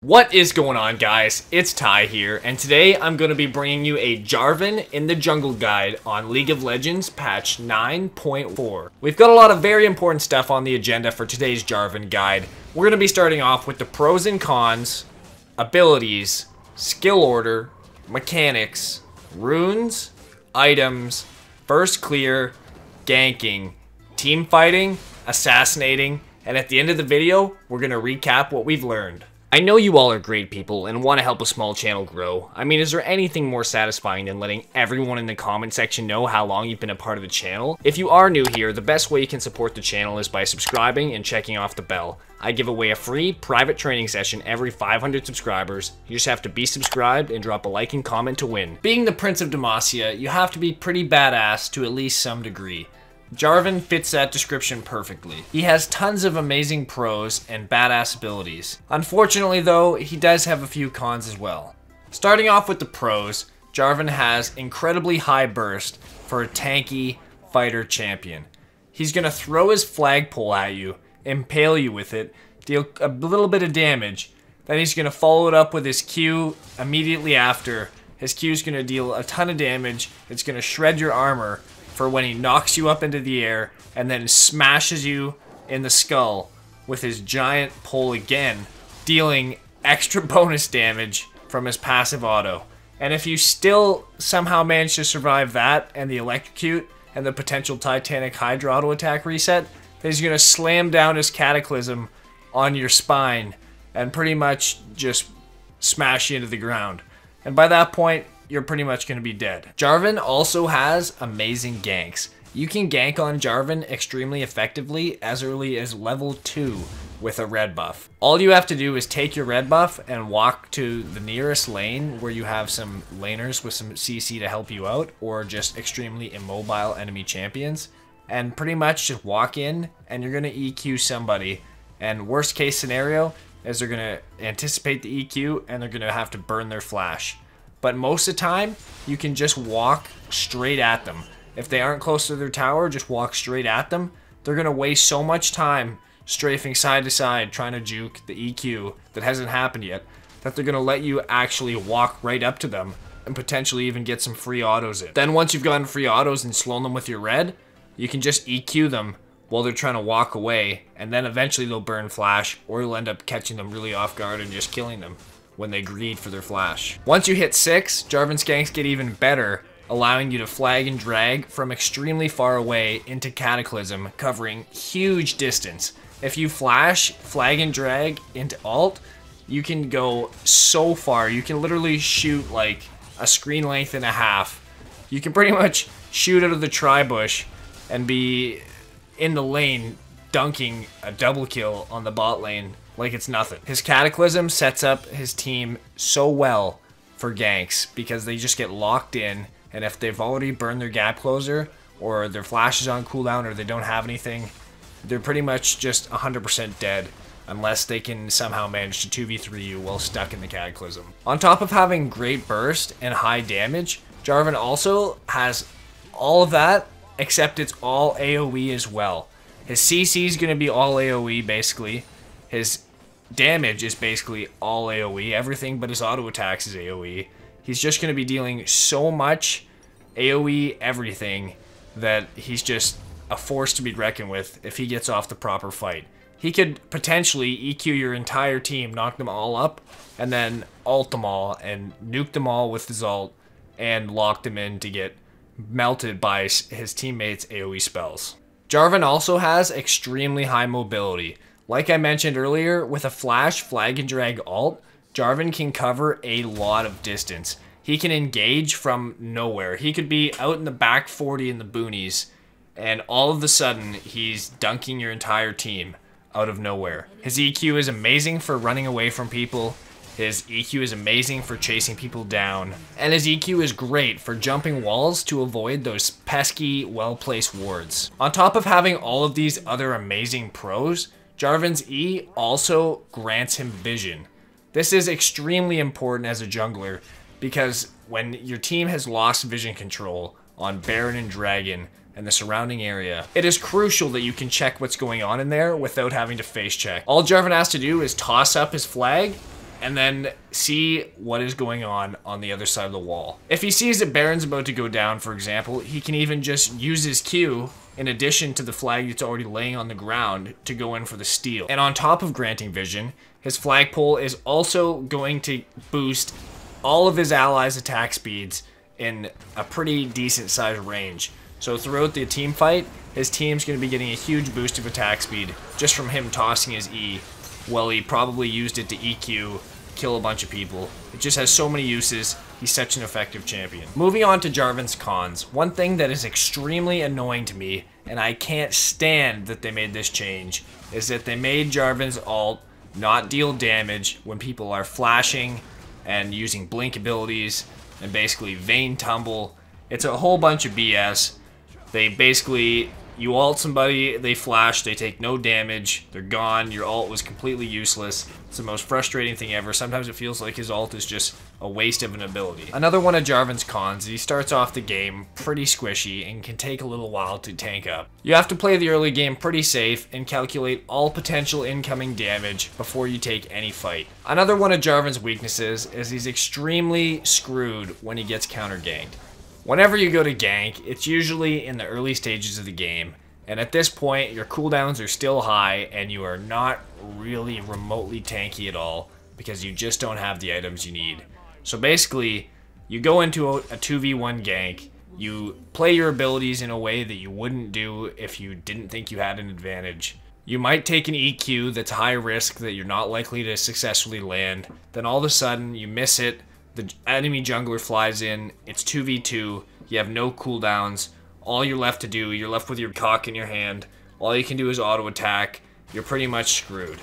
What is going on, guys? It's Ty here, and today I'm going to be bringing you a Jarvan in the Jungle guide on League of Legends patch 9.4. We've got a lot of very important stuff on the agenda for today's Jarvan guide. We're going to be starting off with the pros and cons, abilities, skill order, mechanics, runes, items, first clear, ganking, team fighting, assassinating, and at the end of the video, we're going to recap what we've learned. I know you all are great people and want to help a small channel grow. I mean, is there anything more satisfying than letting everyone in the comment section know how long you've been a part of the channel? If you are new here, the best way you can support the channel is by subscribing and checking off the bell. I give away a free private training session every 500 subscribers. You just have to be subscribed and drop a like and comment to win. Being the Prince of Demacia, you have to be pretty badass to at least some degree. Jarvan fits that description perfectly. He has tons of amazing pros and badass abilities. Unfortunately though, he does have a few cons as well. Starting off with the pros, Jarvan has incredibly high burst for a tanky fighter champion. He's going to throw his flagpole at you, impale you with it, deal a little bit of damage, then he's going to follow it up with his Q immediately after. His Q is going to deal a ton of damage, it's going to shred your armor for when he knocks you up into the air and then smashes you in the skull with his giant pole again, dealing extra bonus damage from his passive auto. And if you still somehow manage to survive that and the electrocute and the potential Titanic Hydra auto attack reset, then he's going to slam down his Cataclysm on your spine and pretty much just smash you into the ground. And by that point, you're pretty much going to be dead. Jarvan also has amazing ganks. You can gank on Jarvan extremely effectively as early as level 2 with a red buff. All you have to do is take your red buff and walk to the nearest lane where you have some laners with some CC to help you out, or just extremely immobile enemy champions, and pretty much just walk in and you're going to EQ somebody. And worst case scenario is they're going to anticipate the EQ and they're going to have to burn their flash. But most of the time, you can just walk straight at them. If they aren't close to their tower, just walk straight at them. They're going to waste so much time strafing side to side trying to juke the EQ that hasn't happened yet, that they're going to let you actually walk right up to them and potentially even get some free autos in. Then once you've gotten free autos and slowed them with your red, you can just EQ them while they're trying to walk away, and then eventually they'll burn flash, or you'll end up catching them really off guard and just killing them when they greed for their flash. Once you hit 6, Jarvan's ganks get even better, allowing you to flag and drag from extremely far away into Cataclysm, covering huge distance. If you flag and drag into ult, you can go so far. You can literally shoot like a screen length and a half. You can pretty much shoot out of the tri-bush and be in the lane dunking a double kill on the bot lane like it's nothing. His Cataclysm sets up his team so well for ganks because they just get locked in, and if they've already burned their gap closer or their flash is on cooldown or they don't have anything, they're pretty much just 100% dead unless they can somehow manage to 2v3 you while stuck in the Cataclysm. On top of having great burst and high damage, Jarvan also has all of that, except it's all AoE as well. His CC is going to be all AoE basically. His damage is basically all AoE. Everything but his auto attacks is AoE. He's just going to be dealing so much AoE everything that he's just a force to be reckoned with if he gets off the proper fight. He could potentially EQ your entire team, knock them all up, and then ult them all and nuke them all with his ult and lock them in to get melted by his teammates' AoE spells. Jarvan also has extremely high mobility. Like I mentioned earlier, with a flash, flag, and drag ult, Jarvan can cover a lot of distance. He can engage from nowhere. He could be out in the back 40 in the boonies, and all of a sudden, he's dunking your entire team out of nowhere. His EQ is amazing for running away from people. His EQ is amazing for chasing people down. And his EQ is great for jumping walls to avoid those pesky, well-placed wards. On top of having all of these other amazing pros, Jarvan's E also grants him vision. This is extremely important as a jungler because when your team has lost vision control on Baron and Dragon and the surrounding area, it is crucial that you can check what's going on in there without having to face check. All Jarvan has to do is toss up his flag and then see what is going on the other side of the wall. If he sees that Baron's about to go down, for example, he can even just use his Q in addition to the flag that's already laying on the ground to go in for the steal. And on top of granting vision, his flagpole is also going to boost all of his allies' attack speeds in a pretty decent sized range. So throughout the team fight, his team's going to be getting a huge boost of attack speed just from him tossing his E. Well, he probably used it to EQ, kill a bunch of people. It just has so many uses. He's such an effective champion. Moving on to Jarvan's cons, one thing that is extremely annoying to me, and I can't stand that they made this change, is that they made Jarvan's ult not deal damage when people are flashing and using blink abilities and basically Vayne tumble. It's a whole bunch of BS. They basically, you ult somebody, they flash, they take no damage, they're gone, your ult was completely useless. It's the most frustrating thing ever. Sometimes it feels like his ult is just a waste of an ability. Another one of Jarvan's cons is he starts off the game pretty squishy and can take a little while to tank up. You have to play the early game pretty safe and calculate all potential incoming damage before you take any fight. Another one of Jarvan's weaknesses is he's extremely screwed when he gets counter ganked. Whenever you go to gank, it's usually in the early stages of the game, and at this point your cooldowns are still high and you are not really remotely tanky at all because you just don't have the items you need. So basically, you go into a 2v1 gank, you play your abilities in a way that you wouldn't do if you didn't think you had an advantage. You might take an EQ that's high risk that you're not likely to successfully land, then all of a sudden you miss it, the enemy jungler flies in, it's 2v2, you have no cooldowns, all you're left to do, you're left with your cock in your hand, all you can do is auto attack, you're pretty much screwed.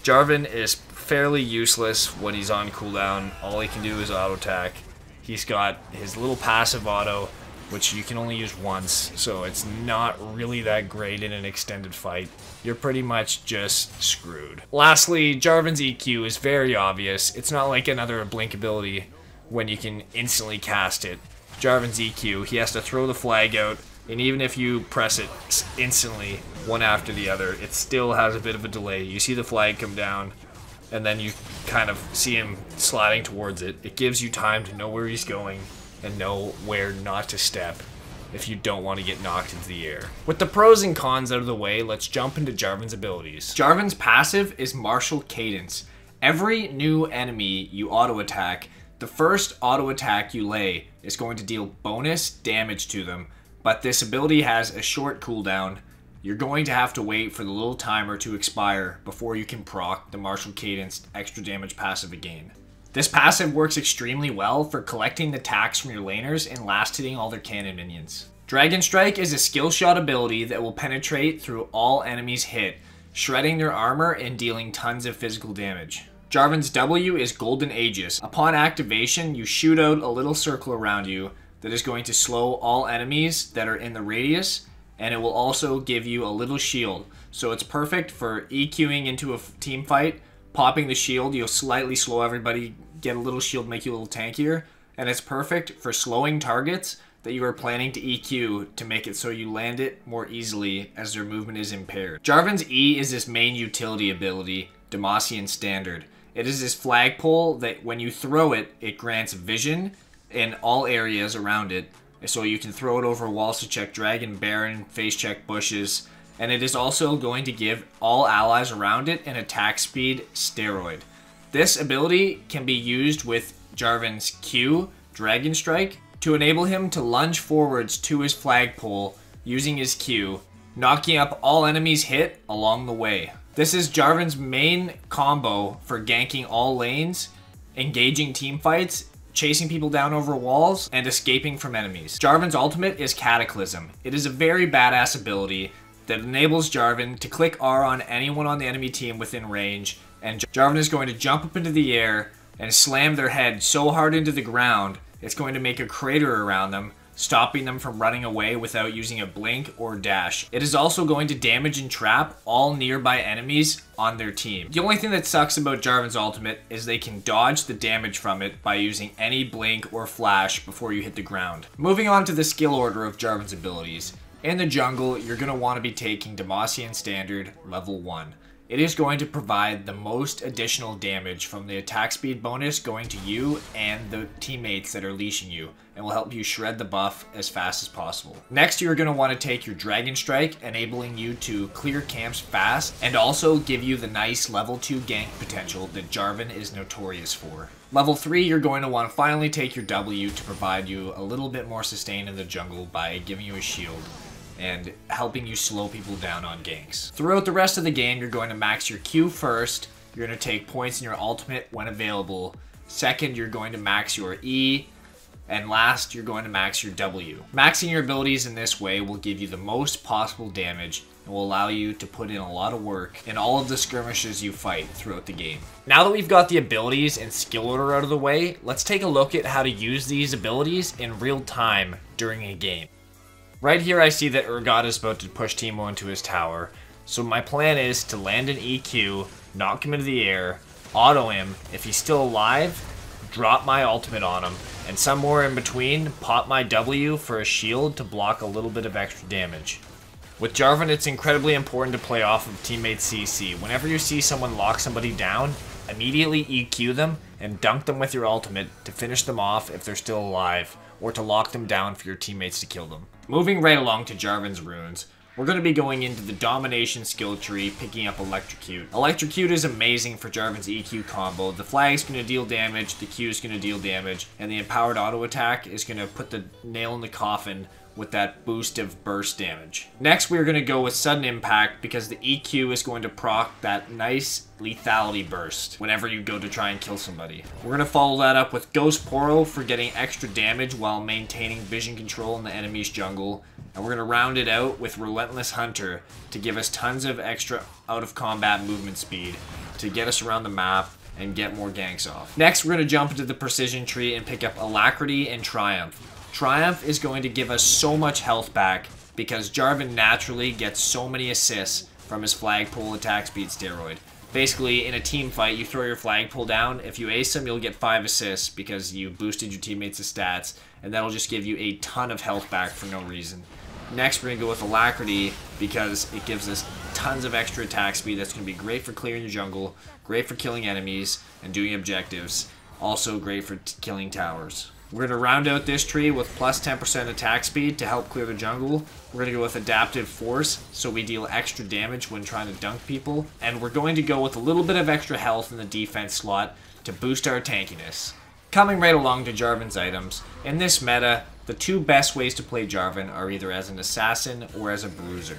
Jarvan is fairly useless when he's on cooldown, all he can do is auto attack. He's got his little passive auto, which you can only use once, so it's not really that great in an extended fight. You're pretty much just screwed. Lastly, Jarvan's EQ is very obvious. It's not like another blink ability when you can instantly cast it. Jarvan's EQ, he has to throw the flag out, and even if you press it instantly, one after the other, it still has a bit of a delay. You see the flag come down, and then you kind of see him sliding towards it. It gives you time to know where he's going and know where not to step if you don't want to get knocked into the air. With the pros and cons out of the way, let's jump into Jarvan's abilities. Jarvan's passive is Martial Cadence. Every new enemy you auto attack, the first auto attack you lay is going to deal bonus damage to them, but this ability has a short cooldown. You're going to have to wait for the little timer to expire before you can proc the Martial Cadence extra damage passive again. This passive works extremely well for collecting the attacks from your laners and last hitting all their cannon minions. Dragon Strike is a skill shot ability that will penetrate through all enemies hit, shredding their armor and dealing tons of physical damage. Jarvan's W is Golden Aegis. Upon activation, you shoot out a little circle around you that is going to slow all enemies that are in the radius, and it will also give you a little shield. So it's perfect for EQing into a team fight, popping the shield, you'll slightly slow everybody, get a little shield, make you a little tankier, and it's perfect for slowing targets that you are planning to EQ to make it so you land it more easily as their movement is impaired. Jarvan's E is his main utility ability, Demacian Standard. It is his flagpole that when you throw it, it grants vision in all areas around it, so you can throw it over walls to check Dragon, Baron, face check bushes, and it is also going to give all allies around it an attack speed steroid. This ability can be used with Jarvan's Q, Dragon Strike, to enable him to lunge forwards to his flagpole using his Q, knocking up all enemies hit along the way. This is Jarvan's main combo for ganking all lanes, engaging team fights, chasing people down over walls, and escaping from enemies. Jarvan's ultimate is Cataclysm. It is a very badass ability that enables Jarvan to click R on anyone on the enemy team within range, and Jarvan is going to jump up into the air and slam their head so hard into the ground, it's going to make a crater around them, stopping them from running away without using a blink or dash. It is also going to damage and trap all nearby enemies on their team. The only thing that sucks about Jarvan's ultimate is they can dodge the damage from it by using any blink or flash before you hit the ground. Moving on to the skill order of Jarvan's abilities. In the jungle, you're going to want to be taking Demacian Standard level 1. it is going to provide the most additional damage from the attack speed bonus going to you and the teammates that are leashing you, and will help you shred the buff as fast as possible. Next, you're going to want to take your Dragon Strike, enabling you to clear camps fast, and also give you the nice level 2 gank potential that Jarvan is notorious for. Level 3, you're going to want to finally take your W to provide you a little bit more sustain in the jungle by giving you a shield and helping you slow people down on ganks. Throughout the rest of the game, you're going to max your Q first, you're going to take points in your ultimate when available, second, you're going to max your E, and last, you're going to max your W. Maxing your abilities in this way will give you the most possible damage and will allow you to put in a lot of work in all of the skirmishes you fight throughout the game. Now that we've got the abilities and skill order out of the way, let's take a look at how to use these abilities in real time during a game. Right here I see that Urgot is about to push Teemo into his tower, so my plan is to land an EQ, knock him into the air, auto him, if he's still alive, drop my ultimate on him, and somewhere in between, pop my W for a shield to block a little bit of extra damage. With Jarvan, it's incredibly important to play off of teammate CC. Whenever you see someone lock somebody down, immediately EQ them and dunk them with your ultimate to finish them off if they're still alive, or to lock them down for your teammates to kill them. Moving right along to Jarvan's runes, we're going to be going into the Domination skill tree, picking up Electrocute. Electrocute is amazing for Jarvan's EQ combo. The flag is going to deal damage, the Q is going to deal damage, and the empowered auto attack is going to put the nail in the coffin with that boost of burst damage. Next, we're going to go with Sudden Impact because the EQ is going to proc that nice lethality burst whenever you go to try and kill somebody. We're going to follow that up with Ghost Poro for getting extra damage while maintaining vision control in the enemy's jungle. And we're going to round it out with Relentless Hunter to give us tons of extra out of combat movement speed to get us around the map and get more ganks off. Next, we're going to jump into the Precision tree and pick up Alacrity and Triumph. Triumph is going to give us so much health back because Jarvan naturally gets so many assists from his flagpole attack speed steroid. Basically, in a team fight, you throw your flagpole down. If you ace him, you'll get 5 assists because you boosted your teammates' stats, and that'll just give you a ton of health back for no reason. Next, we're going to go with Alacrity because it gives us tons of extra attack speed that's going to be great for clearing your jungle, great for killing enemies and doing objectives, also great for killing towers. We're going to round out this tree with plus 10% attack speed to help clear the jungle. We're going to go with Adaptive Force, so we deal extra damage when trying to dunk people. And we're going to go with a little bit of extra health in the defense slot to boost our tankiness. Coming right along to Jarvan's items, in this meta, the two best ways to play Jarvan are either as an assassin or as a bruiser.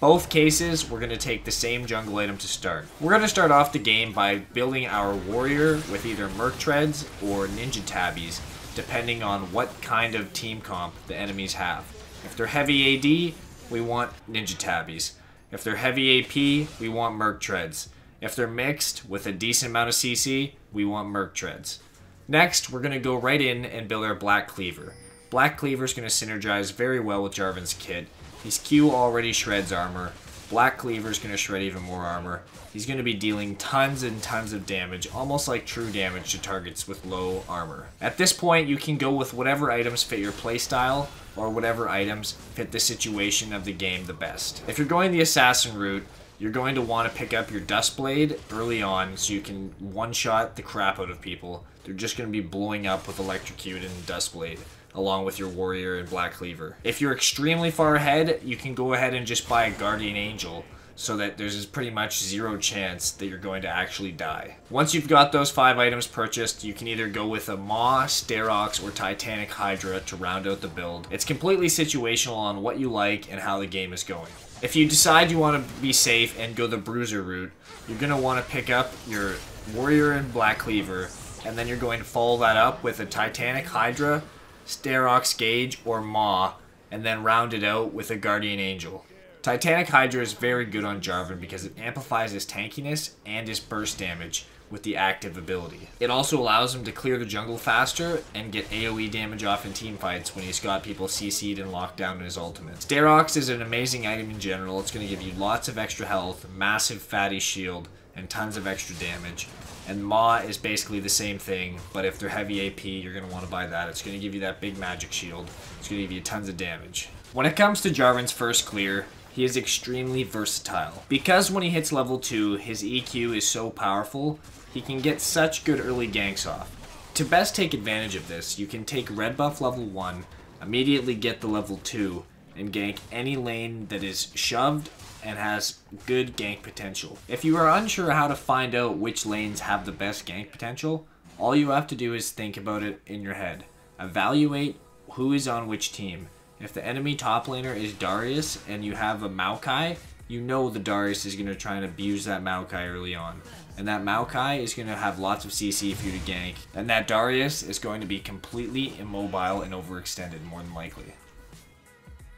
Both cases, we're going to take the same jungle item to start. We're going to start off the game by building our warrior with either Merc Treads or Ninja Tabbies, depending on what kind of team comp the enemies have. If they're heavy AD, we want Ninja Tabbies. If they're heavy AP, we want Merc Treads. If they're mixed with a decent amount of CC, we want Merc Treads. Next, we're going to go right in and build our Black Cleaver. Black Cleaver is going to synergize very well with Jarvan's kit. His Q already shreds armor. Black Cleaver is going to shred even more armor. He's going to be dealing tons and tons of damage, almost like true damage to targets with low armor. At this point, you can go with whatever items fit your playstyle, or whatever items fit the situation of the game the best. If you're going the Assassin route, you're going to want to pick up your Dustblade early on so you can one-shot the crap out of people. They're just going to be blowing up with Electrocute and Dustblade, along with your Warrior and Black Cleaver. If you're extremely far ahead, you can go ahead and just buy a Guardian Angel, so that there's pretty much zero chance that you're going to actually die. Once you've got those 5 items purchased, you can either go with a Maw, Sterox, or Titanic Hydra to round out the build. It's completely situational on what you like and how the game is going. If you decide you want to be safe and go the Bruiser route, you're going to want to pick up your Warrior and Black Cleaver, and then you're going to follow that up with a Titanic Hydra, Sterox Gauge, or Maw, and then round it out with a Guardian Angel. Titanic Hydra is very good on Jarvan because it amplifies his tankiness and his burst damage with the active ability. It also allows him to clear the jungle faster and get AoE damage off in teamfights when he's got people CC'd and locked down in his ultimate. Sterox is an amazing item in general. It's going to give you lots of extra health, massive fatty shield, and tons of extra damage. And Maw is basically the same thing, but if they're heavy AP, you're going to want to buy that. It's going to give you that big magic shield. It's going to give you tons of damage. When it comes to Jarvan's first clear, he is extremely versatile. Because when he hits level 2, his EQ is so powerful, he can get such good early ganks off. To best take advantage of this, you can take red buff level 1, immediately get the level 2, and gank any lane that is shoved and has good gank potential. If you are unsure how to find out which lanes have the best gank potential, all you have to do is think about it in your head. Evaluate who is on which team. If the enemy top laner is Darius and you have a Maokai, you know the Darius is going to try and abuse that Maokai early on. And that Maokai is going to have lots of CC for you to gank. And that Darius is going to be completely immobile and overextended, more than likely.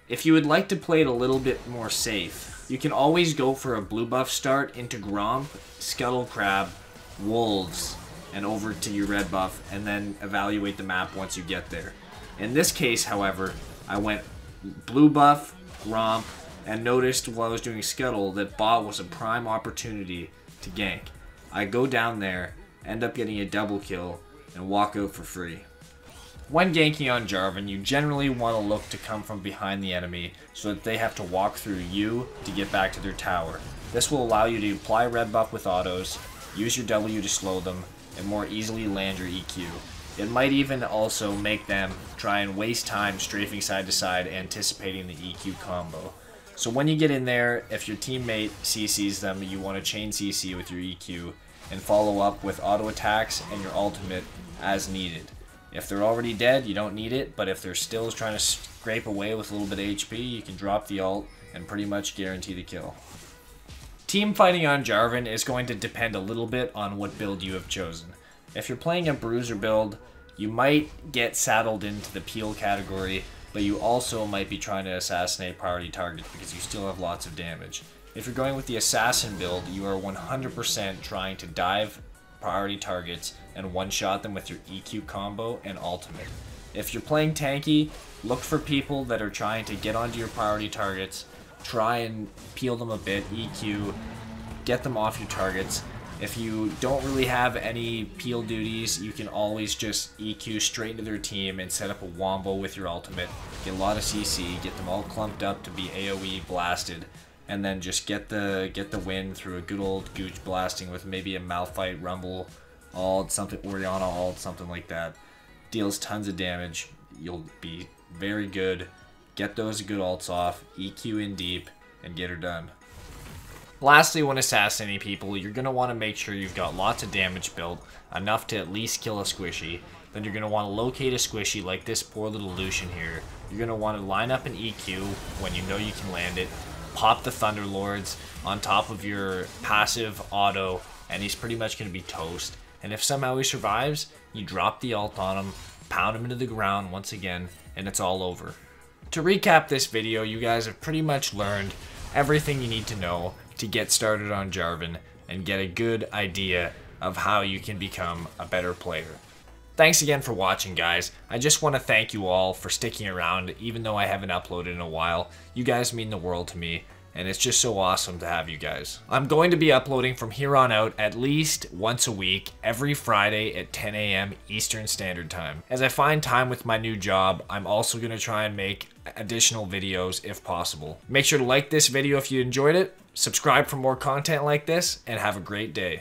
If you would like to play it a little bit more safe, you can always go for a blue buff start into Gromp, Scuttle Crab, Wolves, and over to your red buff, and then evaluate the map once you get there. In this case, however, I went blue buff, Gromp, and noticed while I was doing Scuttle that bot was a prime opportunity to gank. I go down there, end up getting a double kill, and walk out for free. When ganking on Jarvan, you generally want to look to come from behind the enemy so that they have to walk through you to get back to their tower. This will allow you to apply red buff with autos, use your W to slow them, and more easily land your EQ. It might even also make them try and waste time strafing side to side, anticipating the EQ combo. So when you get in there, if your teammate CCs them, you want to chain CC with your EQ and follow up with auto attacks and your ultimate as needed. If they're already dead, you don't need it, but if they're still trying to scrape away with a little bit of HP, you can drop the ult and pretty much guarantee the kill. Team fighting on Jarvan is going to depend a little bit on what build you have chosen. If you're playing a bruiser build, you might get saddled into the peel category, but you also might be trying to assassinate priority targets because you still have lots of damage. If you're going with the assassin build, you are 100% trying to dive priority targets and one-shot them with your EQ combo and ultimate. If you're playing tanky, look for people that are trying to get onto your priority targets, try and peel them a bit, EQ, get them off your targets. If you don't really have any peel duties, you can always just EQ straight into their team and set up a wombo with your ultimate, get a lot of CC, get them all clumped up to be AoE blasted, and then just get the win through a good old gooch blasting with maybe a Malphite Rumble ult, something Orianna ult, something like that. Deals tons of damage. You'll be very good. Get those good ults off, EQ in deep, and get her done. Lastly, when assassinating people, you're going to want to make sure you've got lots of damage built, enough to at least kill a squishy. Then you're going to want to locate a squishy like this poor little Lucian here. You're going to want to line up an EQ when you know you can land it, pop the Thunderlords on top of your passive auto, and he's pretty much going to be toast. And if somehow he survives, you drop the ult on him, pound him into the ground once again, and it's all over. To recap this video, you guys have pretty much learned everything you need to know to get started on Jarvan and get a good idea of how you can become a better player. Thanks again for watching, guys. I just want to thank you all for sticking around even though I haven't uploaded in a while. You guys mean the world to me, and it's just so awesome to have you guys. I'm going to be uploading from here on out at least once a week, every Friday at 10 a.m. Eastern Standard Time. As I find time with my new job, I'm also going to try and make additional videos if possible. Make sure to like this video if you enjoyed it, subscribe for more content like this, and have a great day.